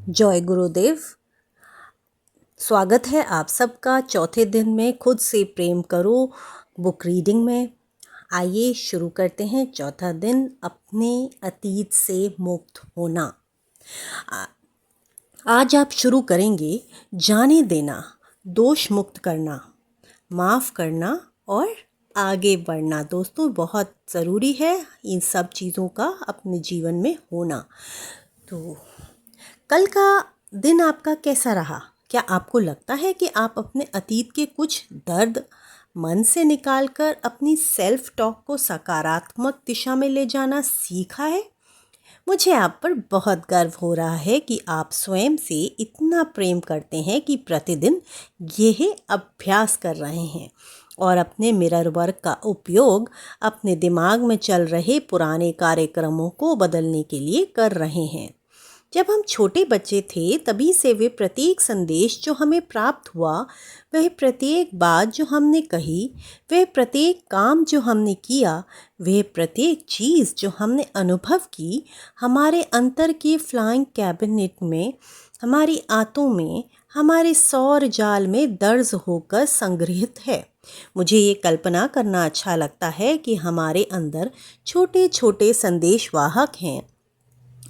जय गुरुदेव। स्वागत है आप सबका चौथे दिन में खुद से प्रेम करो बुक रीडिंग में। आइए शुरू करते हैं चौथा दिन, अपने अतीत से मुक्त होना। आज आप शुरू करेंगे जाने देना, दोष मुक्त करना, माफ़ करना और आगे बढ़ना। दोस्तों, बहुत ज़रूरी है इन सब चीज़ों का अपने जीवन में होना। तो कल का दिन आपका कैसा रहा? क्या आपको लगता है कि आप अपने अतीत के कुछ दर्द मन से निकालकर अपनी सेल्फ टॉक को सकारात्मक दिशा में ले जाना सीखा है? मुझे आप पर बहुत गर्व हो रहा है कि आप स्वयं से इतना प्रेम करते हैं कि प्रतिदिन यह अभ्यास कर रहे हैं और अपने मिरर वर्क का उपयोग अपने दिमाग में चल रहे पुराने कार्यक्रमों को बदलने के लिए कर रहे हैं। जब हम छोटे बच्चे थे तभी से वे प्रत्येक संदेश जो हमें प्राप्त हुआ, वह प्रत्येक बात जो हमने कही, वह प्रत्येक काम जो हमने किया, वह प्रत्येक चीज़ जो हमने अनुभव की, हमारे अंतर के फ्लाइंग कैबिनेट में, हमारी आंतों में, हमारे सौर जाल में दर्ज होकर संग्रहित है। मुझे ये कल्पना करना अच्छा लगता है कि हमारे अंदर छोटे छोटे संदेशवाहक हैं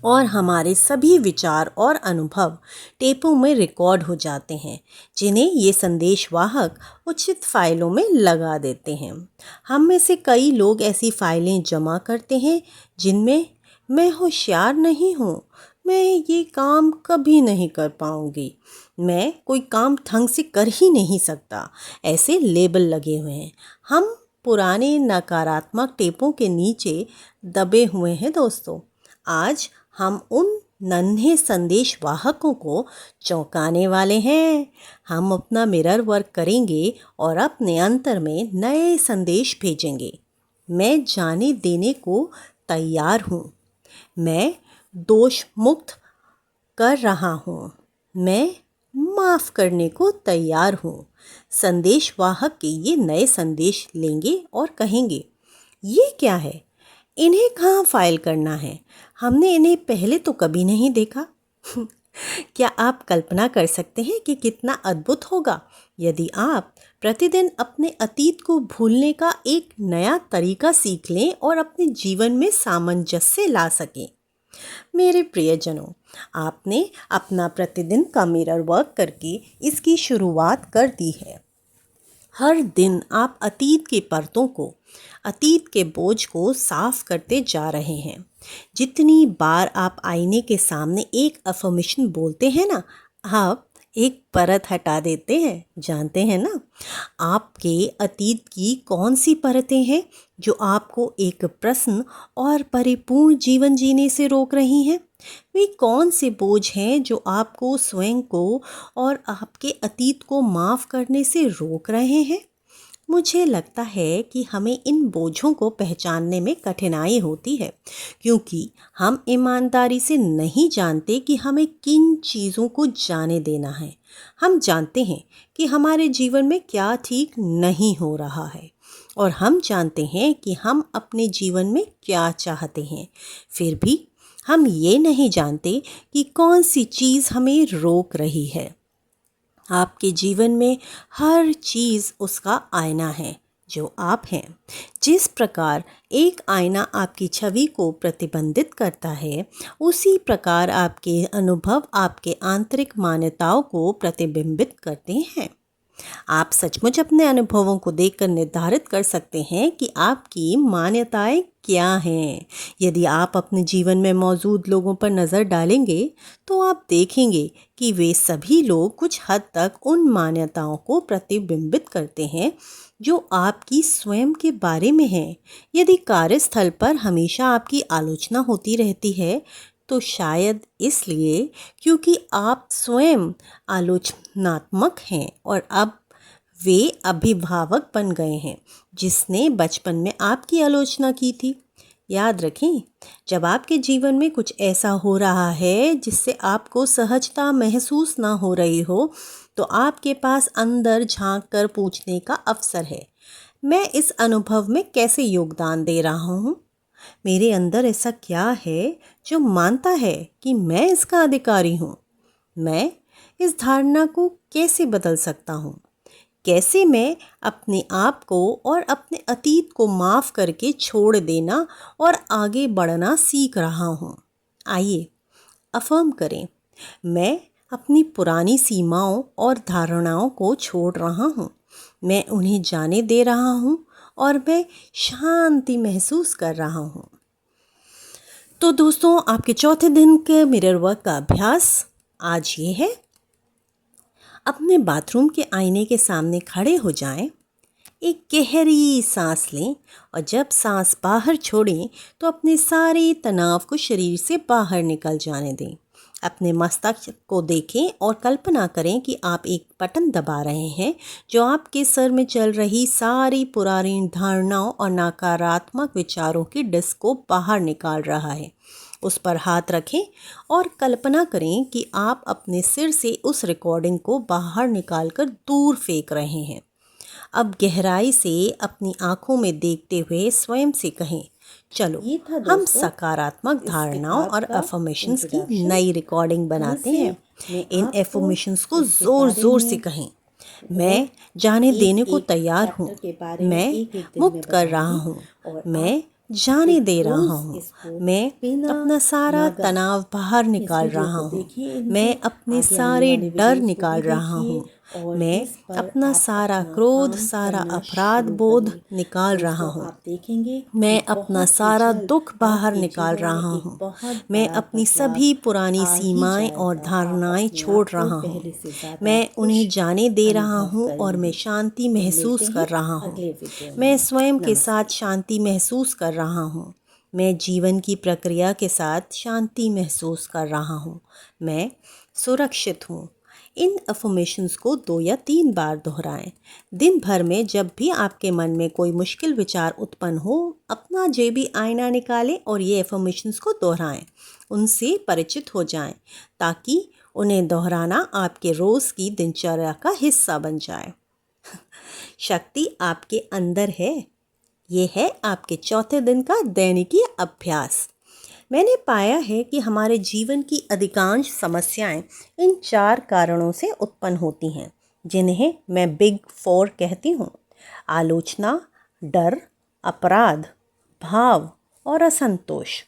और हमारे सभी विचार और अनुभव टेपों में रिकॉर्ड हो जाते हैं, जिन्हें ये संदेशवाहक उचित फाइलों में लगा देते हैं। हम में से कई लोग ऐसी फाइलें जमा करते हैं जिनमें मैं होशियार नहीं हूँ, मैं ये काम कभी नहीं कर पाऊँगी, मैं कोई काम ढंग से कर ही नहीं सकता, ऐसे लेबल लगे हुए हैं। हम पुराने नकारात्मक टेपों के नीचे दबे हुए हैं। दोस्तों, आज हम उन नन्हे संदेश वाहकों को चौंकाने वाले हैं। हम अपना मिरर वर्क करेंगे और अपने अंतर में नए संदेश भेजेंगे। मैं जाने देने को तैयार हूँ, मैं दोष मुक्त कर रहा हूँ, मैं माफ़ करने को तैयार हूँ। संदेश वाहक के ये नए संदेश लेंगे और कहेंगे, ये क्या है, इन्हें कहाँ फाइल करना है, हमने इन्हें पहले तो कभी नहीं देखा। क्या आप कल्पना कर सकते हैं कि कितना अद्भुत होगा यदि आप प्रतिदिन अपने अतीत को भूलने का एक नया तरीका सीख लें और अपने जीवन में सामंजस्य ला सकें। मेरे प्रियजनों, आपने अपना प्रतिदिन का मिरर वर्क करके इसकी शुरुआत कर दी है। हर दिन आप अतीत की परतों को, अतीत के बोझ को साफ करते जा रहे हैं। जितनी बार आप आईने के सामने एक अफर्मेशन बोलते हैं ना, आप एक परत हटा देते हैं। जानते हैं ना, आपके अतीत की कौन सी परतें हैं जो आपको एक प्रश्न और परिपूर्ण जीवन जीने से रोक रही हैं? वे कौन से बोझ हैं जो आपको स्वयं को और आपके अतीत को माफ़ करने से रोक रहे हैं? मुझे लगता है कि हमें इन बोझों को पहचानने में कठिनाई होती है, क्योंकि हम ईमानदारी से नहीं जानते कि हमें किन चीज़ों को जाने देना है। हम जानते हैं कि हमारे जीवन में क्या ठीक नहीं हो रहा है और हम जानते हैं कि हम अपने जीवन में क्या चाहते हैं। फिर भी हम ये नहीं जानते कि कौन सी चीज़ हमें रोक रही है। आपके जीवन में हर चीज़ उसका आईना है जो आप हैं। जिस प्रकार एक आईना आपकी छवि को प्रतिबिंबित करता है, उसी प्रकार आपके अनुभव आपके आंतरिक मान्यताओं को प्रतिबिंबित करते हैं। आप सचमुच अपने अनुभवों को देखकर निर्धारित कर सकते हैं कि आपकी मान्यताएं क्या हैं। यदि आप अपने जीवन में मौजूद लोगों पर नज़र डालेंगे तो आप देखेंगे कि वे सभी लोग कुछ हद तक उन मान्यताओं को प्रतिबिंबित करते हैं जो आपकी स्वयं के बारे में हैं। यदि कार्यस्थल पर हमेशा आपकी आलोचना होती रहती है तो शायद इसलिए क्योंकि आप स्वयं आलोचनात्मक हैं और अब वे अभिभावक बन गए हैं जिसने बचपन में आपकी आलोचना की थी। याद रखें, जब आपके जीवन में कुछ ऐसा हो रहा है जिससे आपको सहजता महसूस ना हो रही हो, तो आपके पास अंदर झांक कर पूछने का अवसर है, मैं इस अनुभव में कैसे योगदान दे रहा हूँ? मेरे अंदर ऐसा क्या है जो मानता है कि मैं इसका अधिकारी हूँ? मैं इस धारणा को कैसे बदल सकता हूँ? कैसे मैं अपने आप को और अपने अतीत को माफ़ करके छोड़ देना और आगे बढ़ना सीख रहा हूँ? आइए अफ़र्म करें, मैं अपनी पुरानी सीमाओं और धारणाओं को छोड़ रहा हूँ। मैं उन्हें जाने दे रहा हूँ और मैं शांति महसूस कर रहा हूँ। तो दोस्तों, आपके चौथे दिन के मिरर वर्क का अभ्यास आज ये है। अपने बाथरूम के आईने के सामने खड़े हो जाएं, एक गहरी सांस लें और जब सांस बाहर छोड़ें तो अपने सारे तनाव को शरीर से बाहर निकल जाने दें। अपने मस्तिष्क को देखें और कल्पना करें कि आप एक बटन दबा रहे हैं जो आपके सर में चल रही सारी पुरानी धारणाओं और नकारात्मक विचारों की डिस्क को बाहर निकाल रहा है। उस पर हाथ रखें और कल्पना करें कि आप अपने सिर से उस रिकॉर्डिंग को बाहर निकालकर दूर फेंक रहे हैं। अब गहराई से अपनी आंखों में देखते हुए स्वयं से कहें, चलो हम सकारात्मक धारणाओं और अफर्मेशंस की नई रिकॉर्डिंग बनाते हैं। इन अफर्मेशंस को ज़ोर ज़ोर से कहें। मैं जाने देने को तैयार हूँ। मैं मुक्त कर रहा हूँ। मैं जाने दे रहा हूँ। मैं अपना सारा तनाव बाहर निकाल रहा हूँ। मैं अपने सारे डर निकाल रहा हूँ। मैं अपना सारा क्रोध, सारा अपराध बोध निकाल रहा हूँ। मैं अपना सारा दुख बाहर निकाल रहा हूँ। मैं अपनी सभी पुरानी सीमाएं और धारणाएं छोड़ रहा हूँ। मैं उन्हें जाने दे रहा हूँ और मैं शांति महसूस कर रहा हूँ। मैं स्वयं के साथ शांति महसूस कर रहा हूँ। मैं जीवन की प्रक्रिया के साथ शांति महसूस कर रहा हूँ। मैं सुरक्षित हूँ। इन अफर्मेशंस को 2 या 3 बार दोहराएं। दिन भर में जब भी आपके मन में कोई मुश्किल विचार उत्पन्न हो, अपना जेबी आईना निकालें और ये अफर्मेशंस को दोहराएं। उनसे परिचित हो जाएं ताकि उन्हें दोहराना आपके रोज़ की दिनचर्या का हिस्सा बन जाए। शक्ति आपके अंदर है। ये है आपके चौथे दिन का दैनिकी अभ्यास। मैंने पाया है कि हमारे जीवन की अधिकांश समस्याएं इन 4 कारणों से उत्पन्न होती हैं, जिन्हें मैं बिग 4 कहती हूँ: आलोचना, डर, अपराध, भाव और असंतोष।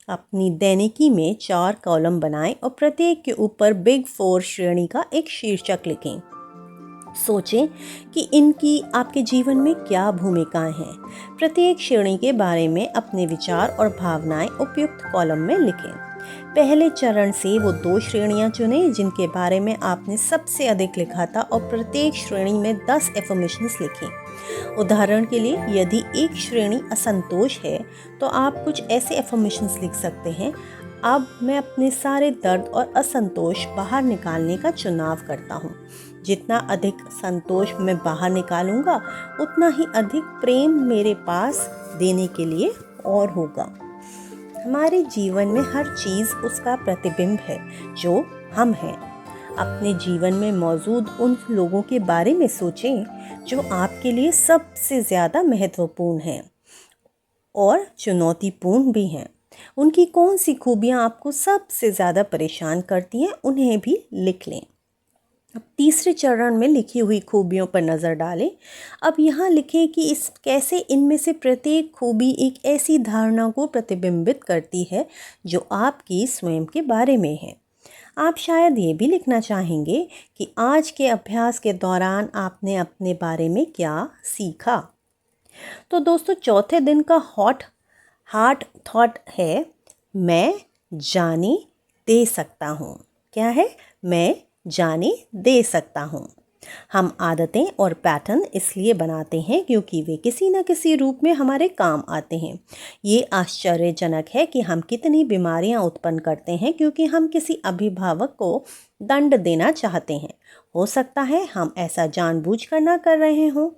अपनी दैनिकी में 4 कॉलम बनाएं और प्रत्येक के ऊपर बिग 4 श्रेणी का एक शीर्षक लिखें। सोचें कि इनकी आपके जीवन में क्या भूमिकाएं हैं। प्रत्येक श्रेणी के बारे में अपने विचार और भावनाएं उपयुक्त कॉलम में लिखें। पहले चरण से वो 2 श्रेणियां चुनें जिनके बारे में आपने सबसे अधिक लिखा था और प्रत्येक श्रेणी में 10 एफर्मेशंस लिखें। उदाहरण के लिए, यदि एक श्रेणी असंतोष है तो आप कुछ ऐसे एफर्मेशंस लिख सकते हैं: अब मैं अपने सारे दर्द और असंतोष बाहर निकालने का चुनाव करता हूँ। जितना अधिक संतोष मैं बाहर निकालूंगा, उतना ही अधिक प्रेम मेरे पास देने के लिए और होगा। हमारे जीवन में हर चीज़ उसका प्रतिबिंब है जो हम हैं। अपने जीवन में मौजूद उन लोगों के बारे में सोचें जो आपके लिए सबसे ज़्यादा महत्वपूर्ण हैं और चुनौतीपूर्ण भी हैं। उनकी कौन सी खूबियाँ आपको सबसे ज़्यादा परेशान करती हैं, उन्हें भी लिख लें। अब तीसरे चरण में लिखी हुई खूबियों पर नज़र डालें। अब यहाँ लिखें कि कैसे इनमें से प्रत्येक खूबी एक ऐसी धारणा को प्रतिबिंबित करती है जो आपकी स्वयं के बारे में है। आप शायद ये भी लिखना चाहेंगे कि आज के अभ्यास के दौरान आपने अपने बारे में क्या सीखा। तो दोस्तों, चौथे दिन का हार्ट थॉट है: मैं जाने दे सकता हूँ। क्या है? मैं जाने दे सकता हूँ। हम आदतें और पैटर्न इसलिए बनाते हैं क्योंकि वे किसी न किसी रूप में हमारे काम आते हैं। ये आश्चर्यजनक है कि हम कितनी बीमारियां उत्पन्न करते हैं क्योंकि हम किसी अभिभावक को दंड देना चाहते हैं। हो सकता है हम ऐसा जानबूझकर ना कर रहे हों।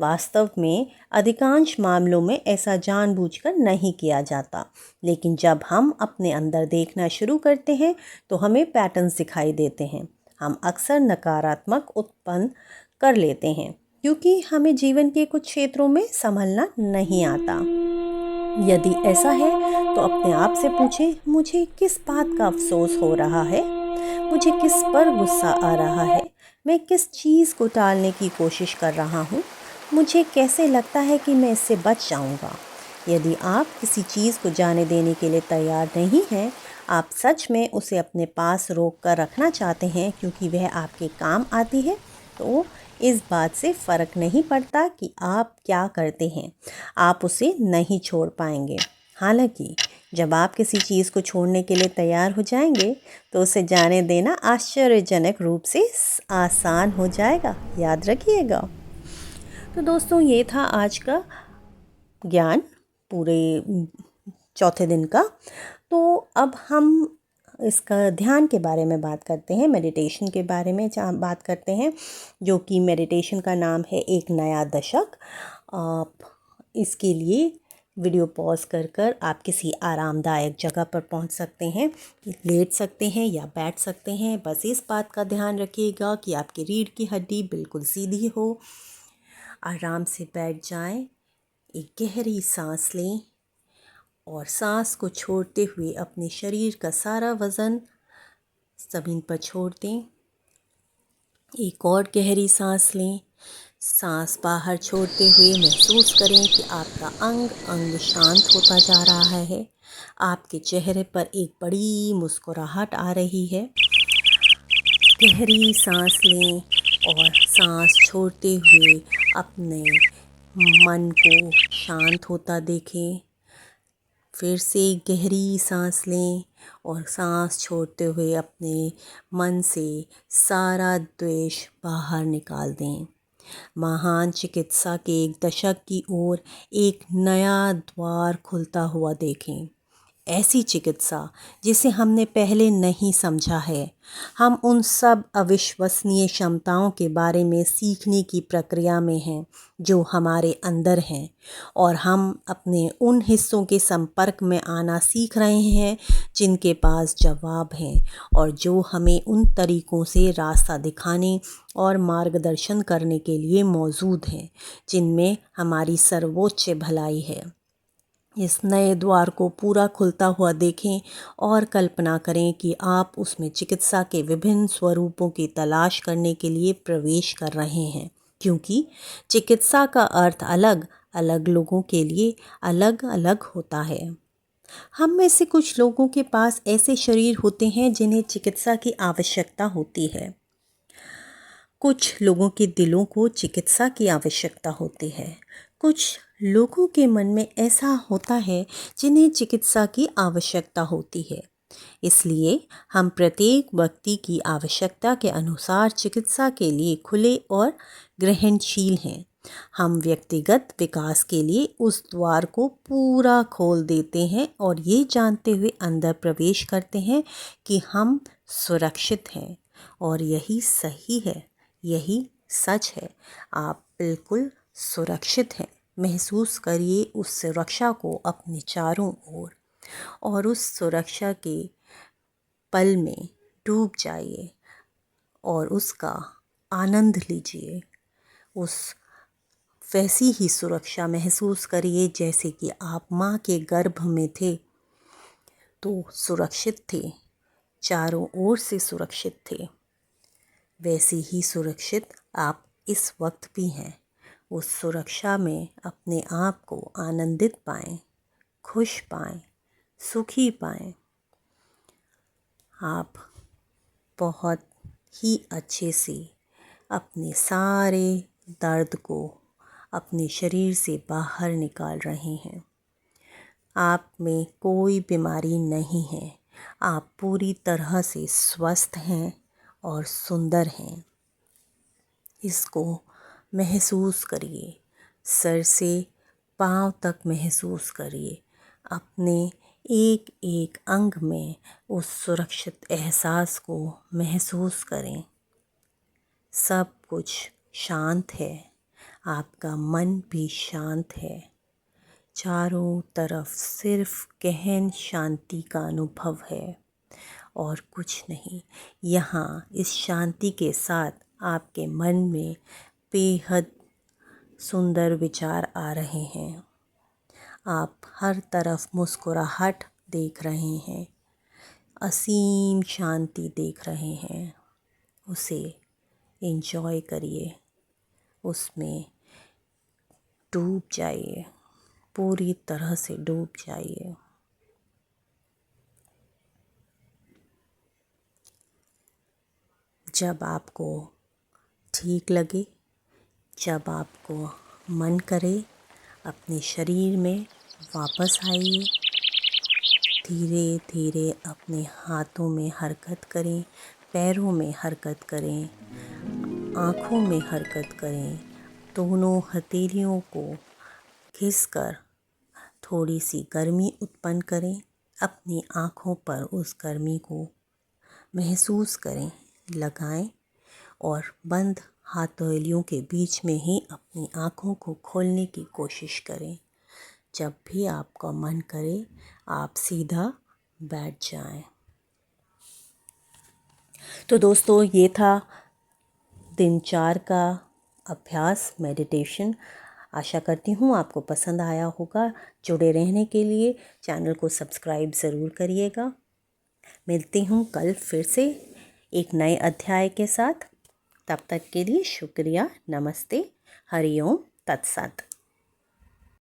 वास्तव में अधिकांश मामलों में ऐसा जानबूझकर नहीं किया जाता, लेकिन जब हम अपने अंदर देखना शुरू करते हैं तो हमें पैटर्न्स दिखाई देते हैं। हम अक्सर नकारात्मक उत्पन्न कर लेते हैं क्योंकि हमें जीवन के कुछ क्षेत्रों में संभलना नहीं आता। यदि ऐसा है तो अपने आप से पूछें, मुझे किस बात का अफसोस हो रहा है? मुझे किस पर गुस्सा आ रहा है, मैं किस चीज़ को टालने की कोशिश कर रहा हूँ, मुझे कैसे लगता है कि मैं इससे बच जाऊँगा। यदि आप किसी चीज़ को जाने देने के लिए तैयार नहीं हैं, आप सच में उसे अपने पास रोक कर रखना चाहते हैं क्योंकि वह आपके काम आती है, तो इस बात से फ़र्क नहीं पड़ता कि आप क्या करते हैं, आप उसे नहीं छोड़ पाएंगे। हालांकि जब आप किसी चीज़ को छोड़ने के लिए तैयार हो जाएंगे तो उसे जाने देना आश्चर्यजनक रूप से आसान हो जाएगा, याद रखिएगा। तो दोस्तों, ये था आज का ज्ञान पूरे चौथे दिन का। तो अब हम इसका ध्यान के बारे में बात करते हैं, मेडिटेशन के बारे में बात करते हैं, जो कि मेडिटेशन का नाम है एक नया दशक। आप इसके लिए वीडियो पॉज कर कर आप किसी आरामदायक जगह पर पहुंच सकते हैं, लेट सकते हैं या बैठ सकते हैं। बस इस बात का ध्यान रखिएगा कि आपकी रीढ़ की हड्डी बिल्कुल सीधी हो। आराम से बैठ जाएं, एक गहरी सांस लें और सांस को छोड़ते हुए अपने शरीर का सारा वज़न ज़मीन पर छोड़ दें। एक और गहरी सांस लें, सांस बाहर छोड़ते हुए महसूस करें कि आपका अंग अंग शांत होता जा रहा है। आपके चेहरे पर एक बड़ी मुस्कुराहट आ रही है। गहरी सांस लें और सांस छोड़ते हुए अपने मन को शांत होता देखें। फिर से गहरी सांस लें और सांस छोड़ते हुए अपने मन से सारा द्वेष बाहर निकाल दें। महान चिकित्सा के एक दशक की ओर एक नया द्वार खुलता हुआ देखें। ऐसी चिकित्सा जिसे हमने पहले नहीं समझा है। हम उन सब अविश्वसनीय क्षमताओं के बारे में सीखने की प्रक्रिया में हैं जो हमारे अंदर हैं, और हम अपने उन हिस्सों के संपर्क में आना सीख रहे हैं जिनके पास जवाब हैं और जो हमें उन तरीकों से रास्ता दिखाने और मार्गदर्शन करने के लिए मौजूद हैं जिनमें हमारी सर्वोच्च भलाई है। इस नए द्वार को पूरा खुलता हुआ देखें और कल्पना करें कि आप उसमें चिकित्सा के विभिन्न स्वरूपों की तलाश करने के लिए प्रवेश कर रहे हैं, क्योंकि चिकित्सा का अर्थ अलग अलग लोगों के लिए अलग अलग होता है। हम में से कुछ लोगों के पास ऐसे शरीर होते हैं जिन्हें चिकित्सा की आवश्यकता होती है। कुछ लोगों के दिलों को चिकित्सा की आवश्यकता होती है। कुछ लोगों के मन में ऐसा होता है जिन्हें चिकित्सा की आवश्यकता होती है। इसलिए हम प्रत्येक व्यक्ति की आवश्यकता के अनुसार चिकित्सा के लिए खुले और ग्रहणशील हैं। हम व्यक्तिगत विकास के लिए उस द्वार को पूरा खोल देते हैं और ये जानते हुए अंदर प्रवेश करते हैं कि हम सुरक्षित हैं, और यही सही है, यही सच है। आप बिल्कुल सुरक्षित हैं। महसूस करिए उस सुरक्षा को अपने चारों ओर, और उस सुरक्षा के पल में डूब जाइए और उसका आनंद लीजिए। उस वैसी ही सुरक्षा महसूस करिए जैसे कि आप माँ के गर्भ में थे तो सुरक्षित थे, चारों ओर से सुरक्षित थे। वैसे ही सुरक्षित आप इस वक्त भी हैं। उस सुरक्षा में अपने आप को आनंदित पाएं, खुश पाएं, सुखी पाएं। आप बहुत ही अच्छे से अपने सारे दर्द को अपने शरीर से बाहर निकाल रहे हैं। आप में कोई बीमारी नहीं है। आप पूरी तरह से स्वस्थ हैं और सुंदर हैं। इसको महसूस करिए, सर से पांव तक महसूस करिए। अपने एक एक अंग में उस सुरक्षित एहसास को महसूस करें। सब कुछ शांत है, आपका मन भी शांत है। चारों तरफ सिर्फ गहन शांति का अनुभव है और कुछ नहीं। यहाँ इस शांति के साथ आपके मन में बेहद सुंदर विचार आ रहे हैं। आप हर तरफ मुस्कुराहट देख रहे हैं। असीम शांति देख रहे हैं, उसे एंजॉय करिए, उसमें डूब जाइए, पूरी तरह से डूब जाइए। जब आपको ठीक लगे, जब आपको मन करे, अपने शरीर में वापस आइए। धीरे धीरे अपने हाथों में हरकत करें, पैरों में हरकत करें, आँखों में हरकत करें। दोनों हथेलियों को घिसकर थोड़ी सी गर्मी उत्पन्न करें। अपनी आँखों पर उस गर्मी को महसूस करें, लगाएं और बंद हथेलियों के बीच में ही अपनी आँखों को खोलने की कोशिश करें। जब भी आपका मन करे आप सीधा बैठ जाएं। तो दोस्तों, ये था दिन 4 का अभ्यास, मेडिटेशन। आशा करती हूँ आपको पसंद आया होगा। जुड़े रहने के लिए चैनल को सब्सक्राइब ज़रूर करिएगा। मिलती हूँ कल फिर से एक नए अध्याय के साथ। तब तक के लिए शुक्रिया। नमस्ते। हरि ओम तत्सत।